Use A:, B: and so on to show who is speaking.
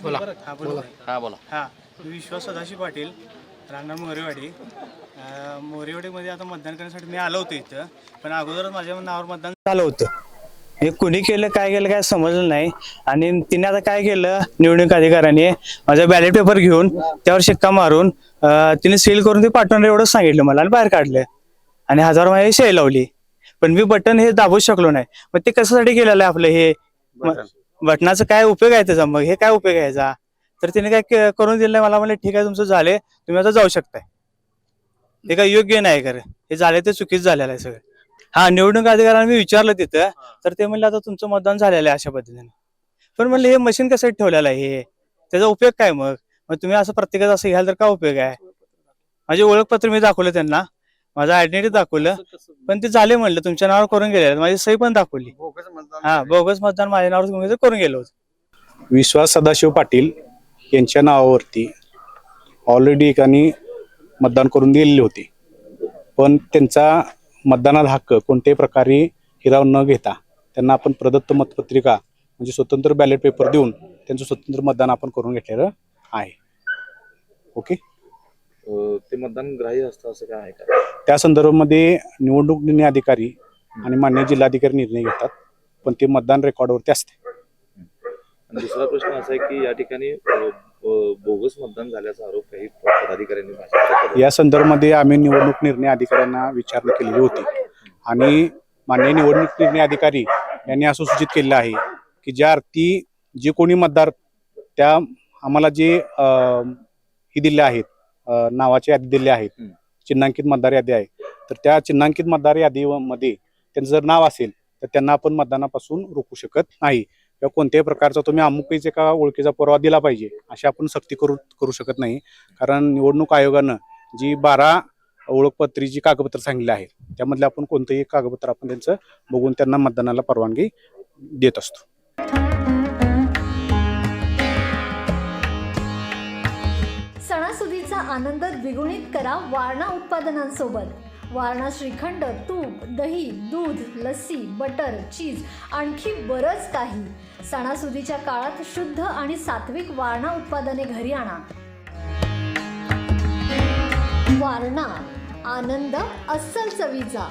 A: बोला.
B: हा बोला.
C: हां विश्वास सदाशिव पाटील राहणार मोरेवाडी. मोरेवाडीमध्ये आता मतदान करण्यासाठी मी आलो होतो इथं, पण अगोदरच माझ्या नावावर मतदान झालं होतं. हे कुणी केलं काय समजलं नाही. आणि तिने आता काय केलं, निवडणूक अधिकाऱ्याने माझा बॅलेट पेपर घेऊन त्यावर शिक्का मारून तिने सील करून ते पाठवणार एवढंच सांगितलं मला आणि बाहेर काढलं आणि हजारो माझी शाई लावली. पण मी बटन हे दाबूच शकलो नाही. मग ते कशासाठी केलेलं आहे आपलं हे बटनाचा काय उपयोग आहे त्याचा? मग हे काय उपयोग आहे याचा? तर तिने काय करून दिलं नाही मला. म्हणले ठीक आहे तुमचं झाले, तुम्ही आता जाऊ शकताय. हे काय योग्य नाही खरं, हे झाले ते चुकीच झालेलं आहे सगळं. हा निवडणूक अधिकाऱ्यांना मी विचारलं तिथं, तर ते म्हणले आता तुमचं मतदान झालेलं आहे अशा पद्धतीने. पण म्हणले हे मशीन कशासाठी ठेवलेलं आहे, हे त्याचा उपयोग काय? मग तुम्ही असं प्रत्येकाचं असं घ्याल तर काय उपयोग आहे? माझे ओळखपत्र मी दाखवलं त्यांना, माझं आयडेंटिटी दाखवलं, पण ते झाले म्हणलं तुमच्या नावावर करून गेले. माझी सही पण दाखवली. हा बोगस मतदान माझ्या नावावर करून गेलो होतं.
D: विश्वास सदाशिव पाटील यांच्या नावावरती ऑलरेडी एकाने मतदान करून दिलेले होते, पण त्यांचा मतदानाचा हक्क कोणत्याही प्रकारे हिरावून न घेता त्यांना आपण प्रदत्त मतपत्रिका म्हणजे स्वतंत्र बॅलेट पेपर देऊन त्यांचं स्वतंत्र मतदान आपण करून घेतलेलं आहे. ओके,
B: ते मतदान ग्राह्य असतं असं काय आहे का?
D: त्या संदर्भामध्ये निवडणूक निर्णय अधिकारी आणि मान्य जिल्हाधिकारी निर्णय घेतात, पण ते मतदान रेकॉर्डवरती असते.
B: दुसरा प्रश्न असा आहे की या ठिकाणी बोगस मतदान झाल्याचा आरोप काही पदाधिकाऱ्यांनी भाजपच्या केला.
D: या संदर्भामध्ये आम्ही निवडणूक निर्णय अधिकाऱ्यांना विचारणा केलेली होती आणि माननीय निवडणूक निर्णय अधिकारी यांनी असं सूचित केलेलं आहे की ज्या अर्थी जे कोणी मतदार त्या आम्हाला जे हे दिले आहेत, नावाची यादी दिली आहेत, चिन्हांकित मतदार यादी आहे, तर त्या चिन्हांकित मतदार यादीमध्ये त्यांचं जर नाव असेल तर त्यांना आपण मतदानापासून रोखू शकत नाही. किंवा कोणत्याही प्रकारचा तुम्ही अमुकीचे का ओळखीचा पुरावा दिला पाहिजे अशी आपण सक्ती करू शकत नाही. कारण निवडणूक आयोगानं जी 12 ओळखपत्रीची कागदपत्र सांगितली आहेत त्यामधले आपण कोणतंही कागदपत्र आपण त्यांचं बघून त्यांना मतदानाला परवानगी देत असतो.
E: सणासुदीचा आनंद द्विगुणित करा वारणा उत्पादनांसोबत. वारणा श्रीखंड, तूप, दही, दूध, लस्सी, बटर, चीज आणखी बरंच काही. सणासुदीच्या काळात शुद्ध आणि सात्विक वारणा उत्पादने घरी आणा. वारणा, आनंद अस्सल चवीचा.